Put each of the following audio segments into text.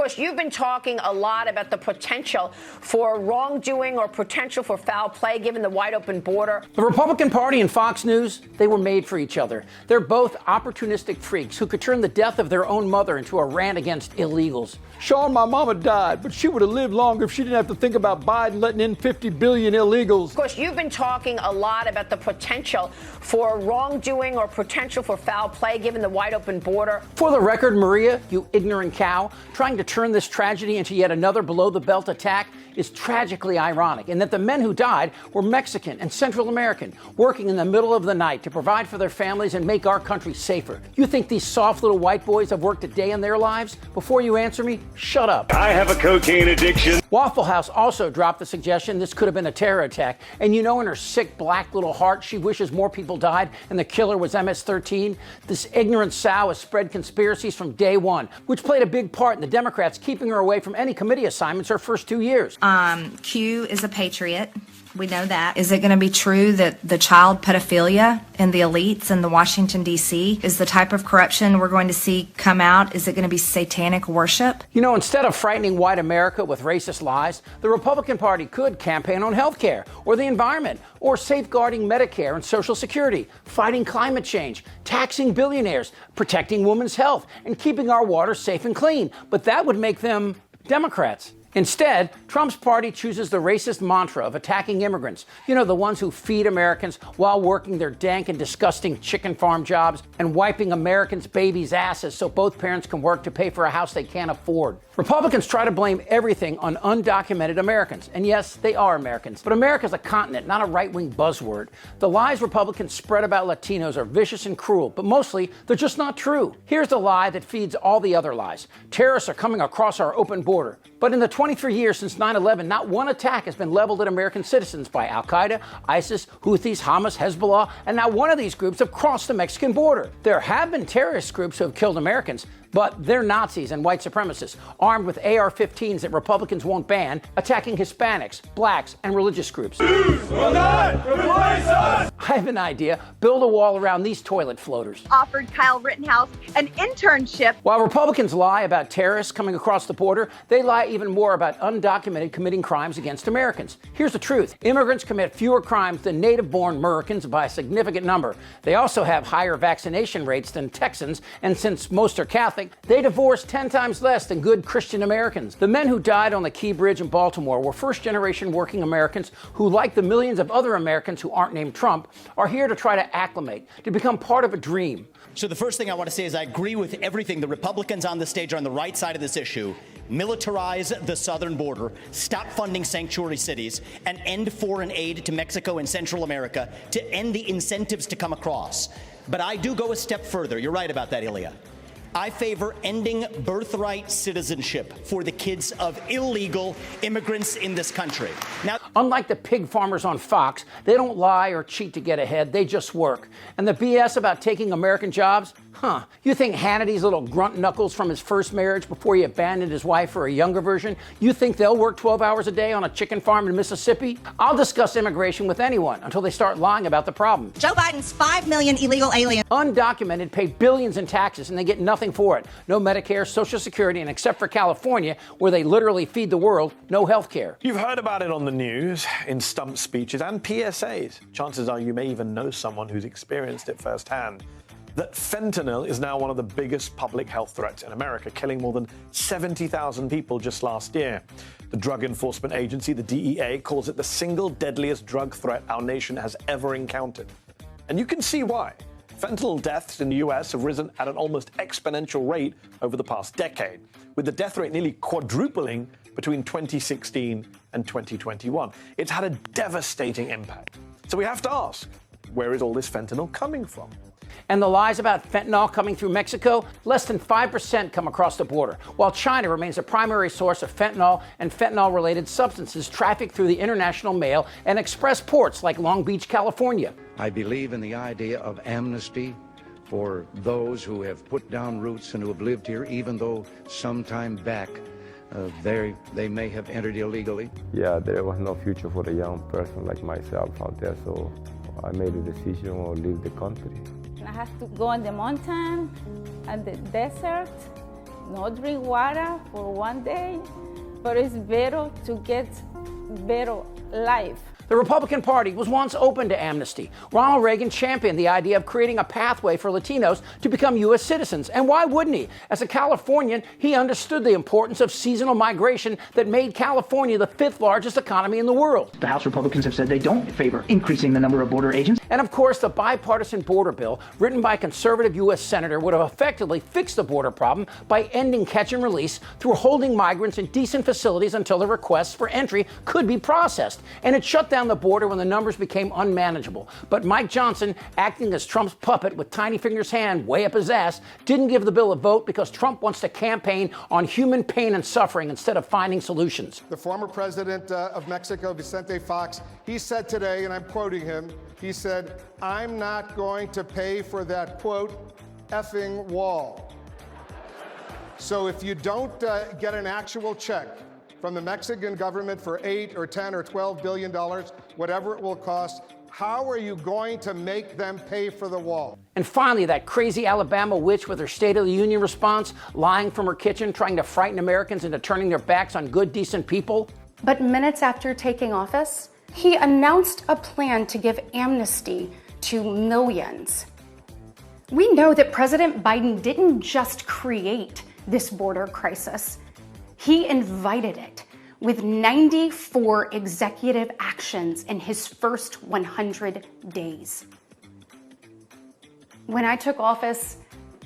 course, you've been talking a lot about the potential for wrongdoing or potential for foul play given the wide open border. The Republican Party and Fox News, they were made for each other. They're both opportunistic freaks who could turn the death of their own mother into a rant against illegals. Sean, my mama died, but she would have lived longer if she didn't have to think about Biden letting in 50 billion illegals. Of course, you've been talking a lot about the potential for wrongdoing or potential for foul play given the wide open border. For the record, Maria, you ignorant cow, trying to turn this tragedy into yet another below-the-belt attack is tragically ironic, in that the men who died were Mexican and Central American, working in the middle of the night to provide for their families and make our country safer. You think these soft little white boys have worked a day in their lives? Before you answer me, shut up. I have a cocaine addiction. Waffle House also dropped the suggestion this could have been a terror attack. And you know in her sick black little heart she wishes more people died and the killer was MS-13? This ignorant sow has spread conspiracies from day one, which played a big part in the Democrats keeping her away from any committee assignments her first 2 years. Q is a patriot. We know that. Is it going to be true that the child pedophilia in the elites in the Washington, D.C. is the type of corruption we're going to see come out? Is it going to be satanic worship? You know, instead of frightening white America with racist lies, the Republican Party could campaign on health care or the environment or safeguarding Medicare and Social Security, fighting climate change, taxing billionaires, protecting women's health, and keeping our water safe and clean. But that would make them Democrats. Instead, Trump's party chooses the racist mantra of attacking immigrants. You know, the ones who feed Americans while working their dank and disgusting chicken farm jobs and wiping Americans' babies' asses so both parents can work to pay for a house they can't afford. Republicans try to blame everything on undocumented Americans. And yes, they are Americans. But America's a continent, not a right-wing buzzword. The lies Republicans spread about Latinos are vicious and cruel, but mostly they're just not true. Here's the lie that feeds all the other lies. Terrorists are coming across our open border. But in the 23 years since 9/11, not one attack has been leveled at American citizens by Al-Qaeda, ISIS, Houthis, Hamas, Hezbollah, and not one of these groups have crossed the Mexican border. There have been terrorist groups who have killed Americans, but they're Nazis and white supremacists, armed with AR-15s that Republicans won't ban, attacking Hispanics, blacks, and religious groups. Jews will not replace us! I have an idea. Build a wall around these toilet floaters. Offered Kyle Rittenhouse an internship. While Republicans lie about terrorists coming across the border, they lie even more about undocumented committing crimes against Americans. Here's the truth. Immigrants commit fewer crimes than native-born Americans by a significant number. They also have higher vaccination rates than Texans, and since most are Catholic, they divorce 10 times less than good Christian Americans. The men who died on the Key Bridge in Baltimore were first-generation working Americans who, like the millions of other Americans who aren't named Trump, are here to try to acclimate, to become part of a dream. So the first thing I want to say is I agree with everything. The Republicans on the stage are on the right side of this issue. Militarize the southern border, stop funding sanctuary cities, and end foreign aid to Mexico and Central America to end the incentives to come across. But I do go a step further. You're right about that, Ilya. I favor ending birthright citizenship for the kids of illegal immigrants in this country. Now, unlike the pig farmers on Fox, they don't lie or cheat to get ahead. They just work. And the BS about taking American jobs? You think Hannity's little grunt knuckles from his first marriage before he abandoned his wife for a younger version? You think they'll work 12 hours a day on a chicken farm in Mississippi? I'll discuss immigration with anyone until they start lying about the problem. Joe Biden's 5 million illegal aliens. Undocumented pay billions in taxes and they get nothing for it. No Medicare, Social Security, and except for California, where they literally feed the world, no health care. You've heard about it on the news, in stump speeches and PSAs. Chances are you may even know someone who's experienced it firsthand. That fentanyl is now one of the biggest public health threats in America, killing more than 70,000 people just last year. The Drug Enforcement Agency, the DEA, calls it the single deadliest drug threat our nation has ever encountered. And you can see why. Fentanyl deaths in the US have risen at an almost exponential rate over the past decade, with the death rate nearly quadrupling between 2016 and 2021. It's had a devastating impact. So we have to ask, where is all this fentanyl coming from? And the lies about fentanyl coming through Mexico, less than 5% come across the border, while China remains a primary source of fentanyl and fentanyl-related substances trafficked through the international mail and express ports like Long Beach, California. I believe in the idea of amnesty for those who have put down roots and who have lived here, even though some time back they may have entered illegally. Yeah, there was no future for a young person like myself out there, so I made a decision to leave the country. I have to go on the mountain and the desert not drink water for one day, but it's better to get better life. The Republican Party was once open to amnesty. Ronald Reagan championed the idea of creating a pathway for Latinos to become U.S. citizens. And why wouldn't he? As a Californian, he understood the importance of seasonal migration that made California the 5th largest economy in the world. The House Republicans have said they don't favor increasing the number of border agents. And of course, the bipartisan border bill, written by a conservative U.S. senator, would have effectively fixed the border problem by ending catch and release through holding migrants in decent facilities until their requests for entry could be processed. And it shut down the border when the numbers became unmanageable. But Mike Johnson, acting as Trump's puppet with Tiny Finger's hand way up his ass, didn't give the bill a vote because Trump wants to campaign on human pain and suffering instead of finding solutions. The former president of Mexico, Vicente Fox, he said today, and I'm quoting him, he said, "I'm not going to pay for that, quote, effing wall." So if you don't get an actual check from the Mexican government for $8 or $10 or $12 billion, whatever it will cost, how are you going to make them pay for the wall? And finally, that crazy Alabama witch with her State of the Union response, lying from her kitchen, trying to frighten Americans into turning their backs on good, decent people. But minutes after taking office, he announced a plan to give amnesty to millions. We know that President Biden didn't just create this border crisis. He invited it with 94 executive actions in his first 100 days. When I took office,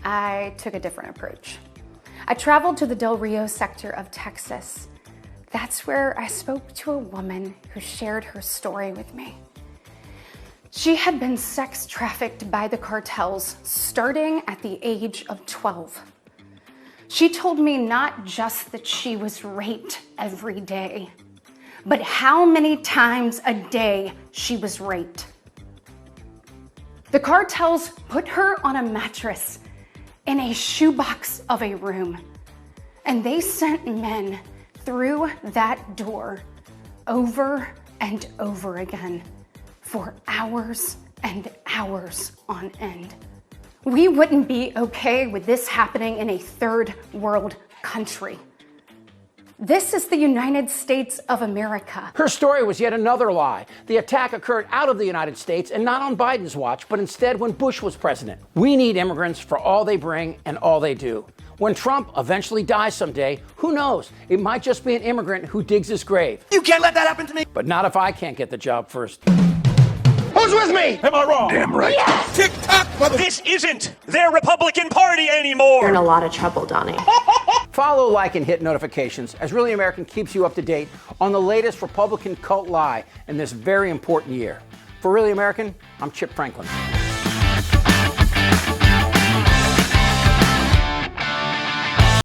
I took a different approach. I traveled to the Del Rio sector of Texas. That's where I spoke to a woman who shared her story with me. She had been sex trafficked by the cartels starting at the age of 12. She told me not just that she was raped every day, but how many times a day she was raped. The cartels put her on a mattress in a shoebox of a room, and they sent men through that door over and over again for hours and hours on end. We wouldn't be okay with this happening in a third world country. This is the United States of America. Her story was yet another lie. The attack occurred out of the United States and not on Biden's watch, but instead when Bush was president. We need immigrants for all they bring and all they do. When Trump eventually dies someday, who knows? It might just be an immigrant who digs his grave. You can't let that happen to me! But not if I can't get the job first. Who's with me? Am I wrong? Damn right. Yes! Tick-tock, mother... This isn't their Republican Party anymore! You're in a lot of trouble, Donnie. Follow, like, and hit notifications as Really American keeps you up to date on the latest Republican cult lie in this very important year. For Really American, I'm Chip Franklin.